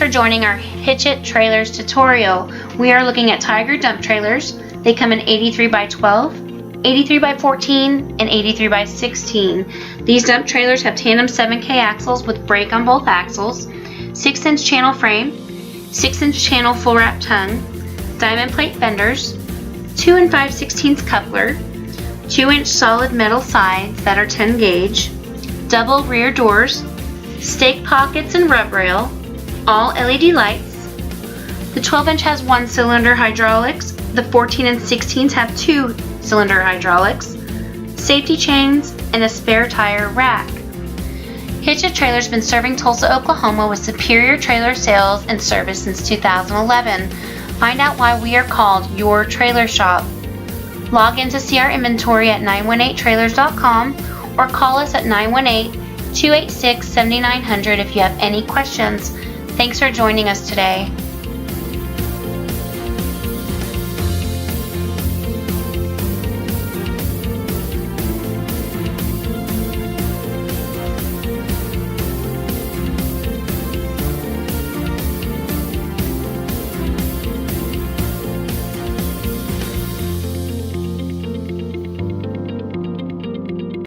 for joining our Hitch It Trailers tutorial. We are looking at Tiger dump trailers. They come in 83 by 12, 83 by 14, and 83 by 16. These dump trailers have tandem 7K axles with brake on both axles, 6-inch channel frame, 6-inch channel full wrap tongue, diamond plate fenders, 2 5/16 coupler, 2-inch solid metal sides that are 10 gauge, double rear doors, stake pockets and rub rail, all LED lights. The 12-inch has 1-cylinder hydraulics, the 14 and 16s have 2-cylinder hydraulics, safety chains, and a spare tire rack. Hitch It Trailers has been serving Tulsa, Oklahoma with superior trailer sales and service since 2011. Find out why we are called your trailer shop. Log in to see our inventory at 918trailers.com or call us at 918-286-7900 if you have any questions. Thanks for joining us today.